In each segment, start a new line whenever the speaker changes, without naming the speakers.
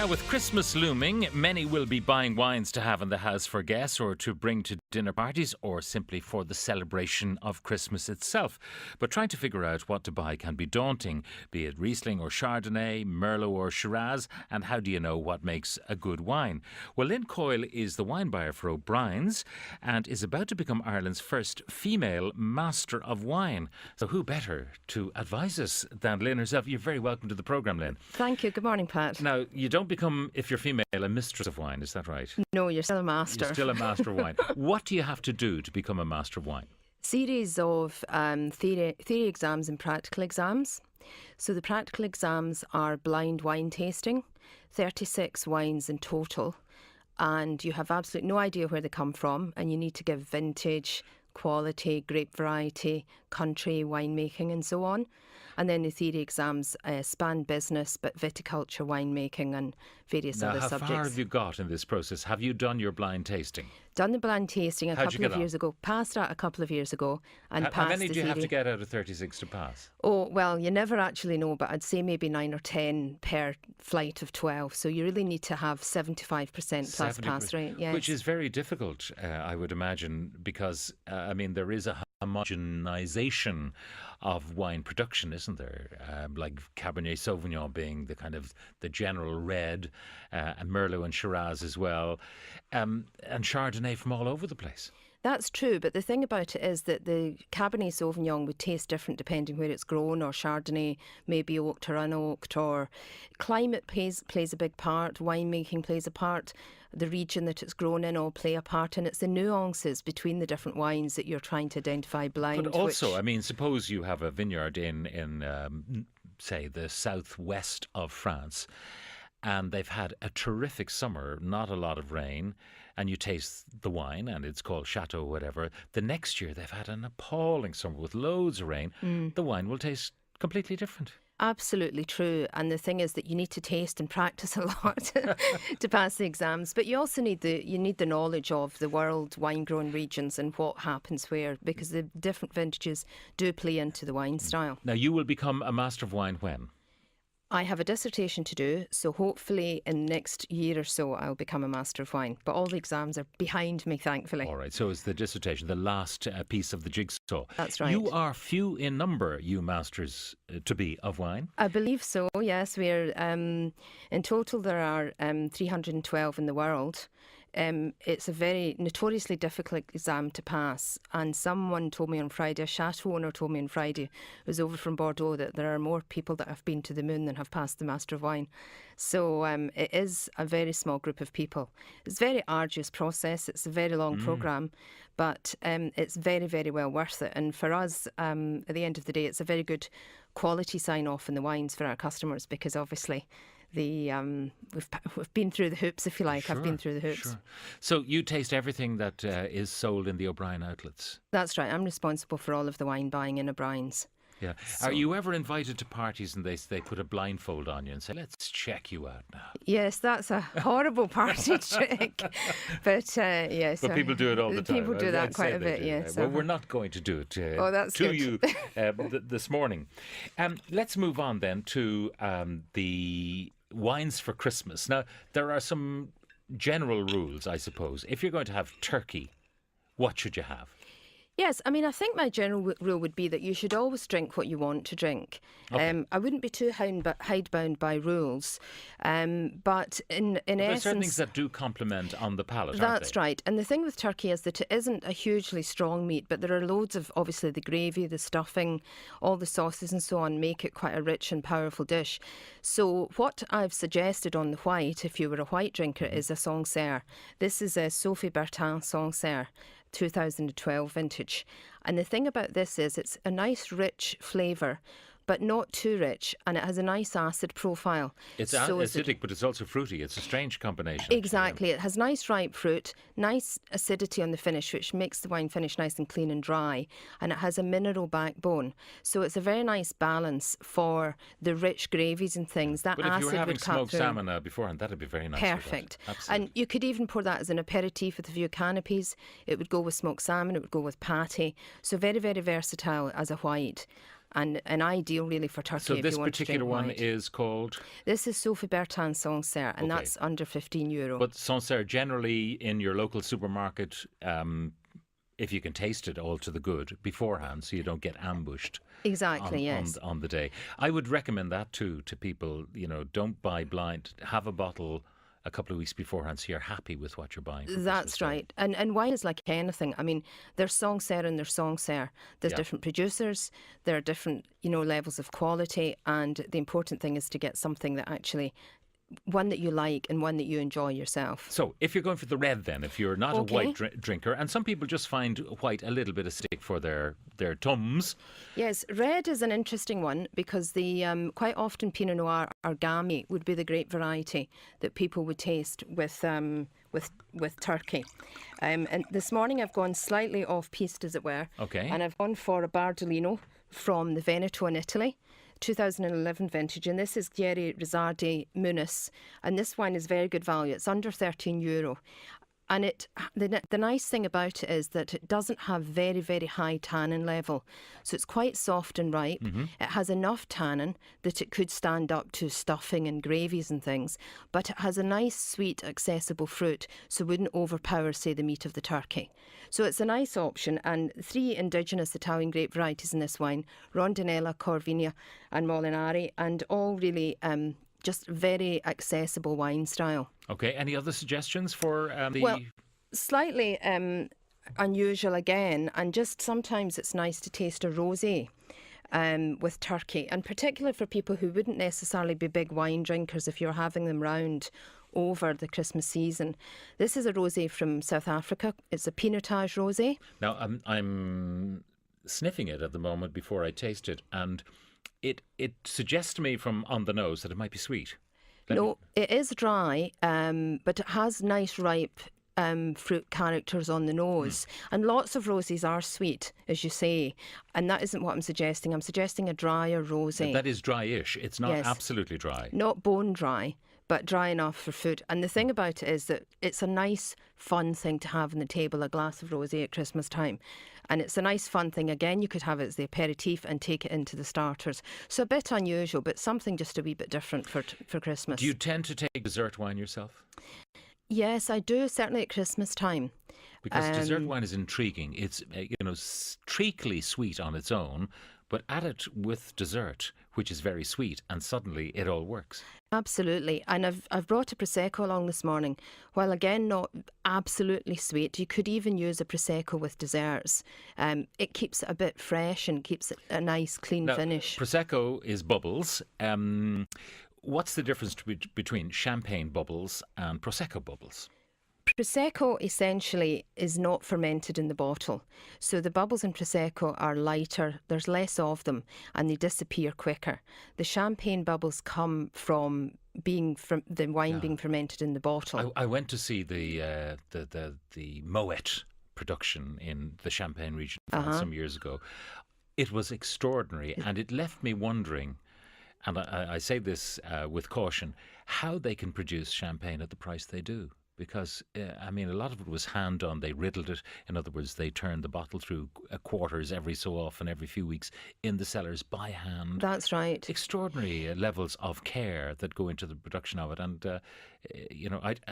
Now, with Christmas looming, many will be buying wines to have in the house for guests or to bring to dinner parties or simply for the celebration of Christmas itself. But trying to figure out what to buy can be daunting, be it Riesling or Chardonnay, Merlot or Shiraz, and how do you know what makes a good wine? Well, Lynn Coyle is the wine buyer for O'Brien's and is about to become Ireland's first female master of wine. So who better to advise us than Lynn herself? You're very welcome to the programme, Lynn.
Thank you. Good morning, Pat.
Now, you don't become, if you're female, a mistress of wine, is that right?
No, you're still a master.
You're still a master of wine. What do you have to do to become a master of wine?
Series of theory exams and practical exams. So the practical exams are blind wine tasting, 36 wines in total, and you have absolutely no idea where they come from, and you need to give vintage, quality, grape variety, country, winemaking and so on. And then the theory exams span business, but viticulture, winemaking and various other subjects.
How far have you got in this process? Have you done your blind tasting?
Done the blind tasting a couple of years ago. Passed that a couple of years ago. And
How many do you have to get out of 36 to pass?
Oh, well, you never actually know, but I'd say maybe 9 or 10 per flight of 12. So you really need to have 75% plus pass rate. Yes.
Which is very difficult, I would imagine, because, there is a homogenization of wine production, isn't there? Like Cabernet Sauvignon being the kind of the general red, and Merlot and Shiraz as well, and Chardonnay from all over the place.
That's true, but the thing about it is that the Cabernet Sauvignon would taste different depending where it's grown, or Chardonnay may be oaked or unoaked, or climate plays a big part, winemaking plays a part, the region that it's grown in all play a part, and it's the nuances between the different wines that you're trying to identify blind.
But also, suppose you have a vineyard in say, the southwest of France, and they've had a terrific summer, not a lot of rain, and you taste the wine and it's called Chateau whatever. The next year they've had an appalling summer with loads of rain. The wine will taste completely different.
Absolutely true. And the thing is that you need to taste and practice a lot to pass the exams. But you also need the knowledge of the world wine growing regions and what happens where, because the different vintages do play into the wine style.
Now, you will become a master of wine when?
I have a dissertation to do, so hopefully in the next year or so I'll become a master of wine. But all the exams are behind me, thankfully.
All right, so it's the dissertation, the last piece of the jigsaw.
That's right.
You are few in number, you masters to be of wine.
I believe so, yes. We're in total there are 312 in the world. It's a very notoriously difficult exam to pass, and someone told me on Friday, a chateau owner told me on Friday, who was over from Bordeaux, that there are more people that have been to the moon than have passed the Master of Wine. So it is a very small group of people. It's a very arduous process, it's a very long programme, but it's very, very well worth it. And for us, at the end of the day, it's a very good quality sign-off in the wines for our customers, because obviously we've been through the hoops, if you like.
Sure,
I've been through the hoops.
Sure. So you taste everything that is sold in the O'Brien outlets?
That's right. I'm responsible for all of the wine buying in O'Brien's.
Yeah.
So,
are you ever invited to parties and they put a blindfold on you and say, let's check you out now?
Yes, that's a horrible party trick. But yes.
But people do it all the time.
People do that quite a bit, yes.
Well, we're not going to do it
that's
to
good.
you this morning. Let's move on then to the wines for Christmas. Now, there are some general rules, I suppose. If you're going to have turkey, what should you have?
Yes, I think my general rule would be that you should always drink what you want to drink.
Okay.
I wouldn't be too hidebound by rules, but in essence...
There are certain things that do complement on the palate,
That's right. And the thing with turkey is that it isn't a hugely strong meat, but there are loads of, obviously, the gravy, the stuffing, all the sauces and so on make it quite a rich and powerful dish. So what I've suggested on the white, if you were a white drinker, is a Sancerre. This is a Sophie Bertin Sancerre. 2012 vintage. And the thing about this is it's a nice rich flavour, but not too rich, and it has a nice acid profile.
It's acidic, but it's also fruity. It's a strange combination.
Exactly. It has nice ripe fruit, nice acidity on the finish, which makes the wine finish nice and clean and dry, and it has a mineral backbone. So it's a very nice balance for the rich gravies and things. That
but
acid
if you were having
would cut
smoked
through.
salmon beforehand, that'd be very nice.
Perfect.
Absolutely.
And you could even pour that as an aperitif with a few canopies. It would go with smoked salmon, it would go with pâté. So very, very versatile as a white. and an ideal really for Turkey.
So
if
this
you want
particular
to drink
one
white.
is called?
This is Sophie Bertin Sancerre, and
Okay.
that's under €15.
But Sancerre, generally in your local supermarket, if you can taste it all to the good beforehand, so you don't get ambushed
Exactly, yes.
on the day. I would recommend that too to people. Don't buy blind. Have a bottle a couple of weeks beforehand, so you're happy with what you're buying.
That's right. And wine is like anything. I mean, there's Sancerre and there's Sancerre. There's different producers. There are different, levels of quality. And the important thing is to get something that actually, one that you like and one that you enjoy yourself.
So if you're going for the red then, if you're not a white drinker, and some people just find white a little bit of stick for their tums.
Yes, red is an interesting one because the quite often Pinot Noir or Gamay would be the great variety that people would taste with turkey. And this morning I've gone slightly off-piste, as it were.
Okay.
And I've gone for a Bardolino from the Veneto in Italy. 2011 vintage, and this is Thierry Rizzardi Muniz, and this wine is very good value. It's under €13, and the nice thing about it is that it doesn't have very, very high tannin level, so it's quite soft and ripe. It has enough tannin that it could stand up to stuffing and gravies and things, but it has a nice, sweet, accessible fruit, so it wouldn't overpower, say, the meat of the turkey. So it's a nice option, and 3 indigenous Italian grape varieties in this wine: Rondinella, Corvina and Molinari, and all really just very accessible wine style.
Okay, any other suggestions for the...
Well, slightly unusual again, and just sometimes it's nice to taste a rosé with turkey, and particularly for people who wouldn't necessarily be big wine drinkers if you're having them round over the Christmas season. This is a rosé from South Africa. It's a Pinotage Rosie.
Now, I'm sniffing it at the moment before I taste it, and it suggests to me from on the nose that it might be sweet.
No, it is dry, but it has nice ripe fruit characters on the nose. And lots of roses are sweet, as you say, and that isn't what I'm suggesting. I'm suggesting a drier rosé.
That is dry-ish. It's not
Yes.
absolutely dry.
Not bone dry, but dry enough for food. And the thing about it is that it's a nice, fun thing to have on the table, a glass of rosé at Christmas time. And it's a nice, fun thing. Again, you could have it as the aperitif and take it into the starters. So a bit unusual, but something just a wee bit different for Christmas.
Do you tend to take dessert wine yourself?
Yes, I do, certainly at Christmas time.
Because dessert wine is intriguing. It's treacly sweet on its own, but add it with dessert, which is very sweet, and suddenly it all works.
Absolutely. And I've brought a Prosecco along this morning. While again not absolutely sweet, you could even use a Prosecco with desserts. It keeps it a bit fresh and keeps it a nice clean
Now,
finish.
Prosecco is bubbles. What's the difference between champagne bubbles and Prosecco bubbles?
Prosecco essentially is not fermented in the bottle. So the bubbles in Prosecco are lighter, there's less of them, and they disappear quicker. The champagne bubbles come from the wine being fermented in the bottle.
I went to see the Moet production in the Champagne region some years ago. It was extraordinary, and it left me wondering, and I say this with caution, how they can produce champagne at the price they do. Because, a lot of it was hand-done. They riddled it. In other words, they turned the bottle through quarters every so often, every few weeks, in the cellars by hand.
That's right.
Extraordinary levels of care that go into the production of it. And,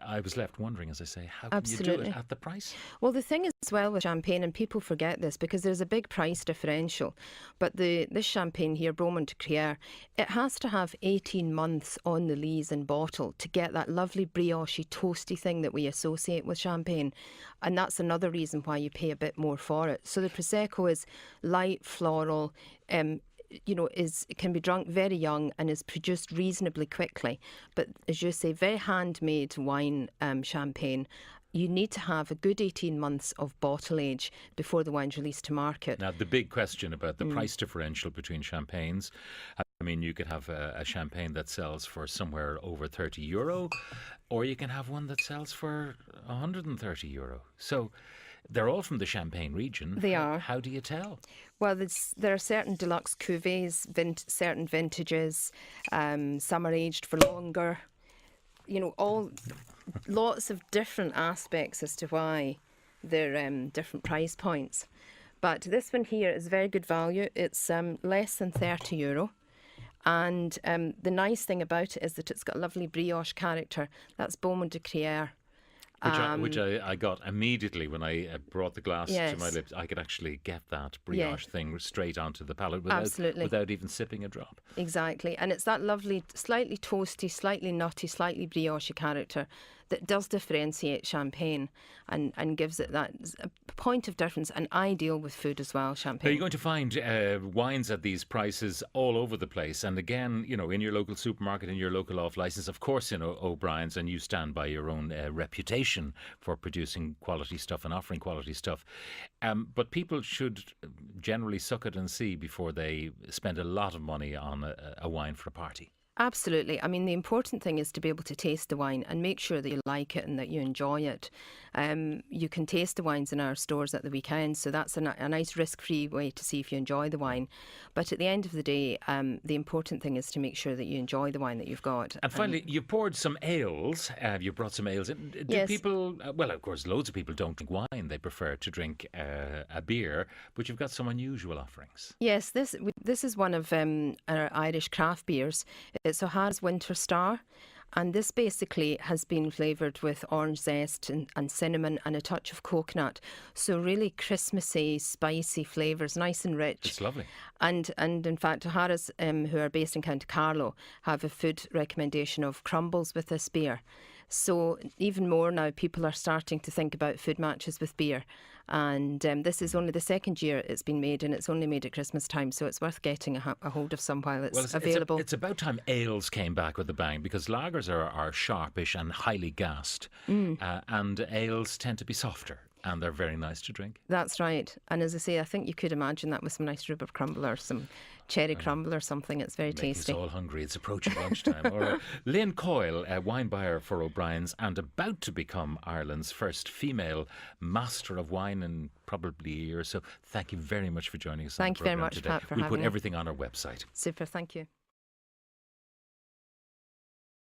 I was left wondering, as I say, how can you do it at the price?
Well, the thing is as well with champagne, and people forget this because there's a big price differential, but this champagne here, Bromont de Crier, it has to have 18 months on the lees and bottle to get that lovely brioche, toasty thing that we associate with champagne. And that's another reason why you pay a bit more for it. So the Prosecco is light, floral, it can be drunk very young and is produced reasonably quickly. But as you say, very handmade wine, champagne. You need to have a good 18 months of bottle age before the wine's released to market.
Now, the big question about the price differential between champagnes, you could have a champagne that sells for somewhere over €30, or you can have one that sells for €130. So they're all from the Champagne region.
They are.
How do you tell?
Well, there are certain deluxe cuvées, certain vintages, some are aged for longer. Lots of different aspects as to why they're different price points. But this one here is very good value. It's less than €30. And the nice thing about it is that it's got a lovely brioche character. That's Beaumont de Crier.
Which I got immediately when I brought the glass to my lips. I could actually get that brioche thing straight onto the palate without even sipping a drop.
Exactly. And it's that lovely, slightly toasty, slightly nutty, slightly brioche character that does differentiate champagne and gives it that point of difference, and ideal with food as well, champagne.
Now, you're going to find wines at these prices all over the place. And again, in your local supermarket, in your local off licence, of course, O'Brien's, and you stand by your own reputation for producing quality stuff and offering quality stuff. But people should generally suck it and see before they spend a lot of money on a wine for a party.
Absolutely. I mean, the important thing is to be able to taste the wine and make sure that you like it and that you enjoy it. You can taste the wines in our stores at the weekend, so that's a nice risk-free way to see if you enjoy the wine. But at the end of the day, the important thing is to make sure that you enjoy the wine that you've got.
And finally, you poured some ales. You brought some ales in. Do people, well, of course, loads of people don't drink wine. They prefer to drink a beer, but you've got some unusual offerings.
Yes, this is one of our Irish craft beers. It's O'Hara's Winter Star, and this basically has been flavoured with orange zest and cinnamon and a touch of coconut. So really Christmassy, spicy flavours, nice and rich.
It's lovely.
And in fact, O'Hara's, who are based in County Carlow, have a food recommendation of crumbles with this beer. So even more now, people are starting to think about food matches with beer. And this is only the second year it's been made, and it's only made at Christmas time, so it's worth getting a hold of some while it's available.
It's about time ales came back with a bang, because lagers are sharpish and highly gassed, and ales tend to be softer. And they're very nice to drink.
That's right. And as I say, I think you could imagine that with some nice rhubarb crumble or some cherry crumble or something. It's very tasty.
It's all hungry. It's approaching lunchtime. All right. Lynn Coyle, a wine buyer for O'Brien's and about to become Ireland's first female master of wine in probably a year or so. Thank you very much for joining us.
Thank you very much,
today.
Pat, for
we'll
having me.
We'll put everything on our website.
Super. Thank you.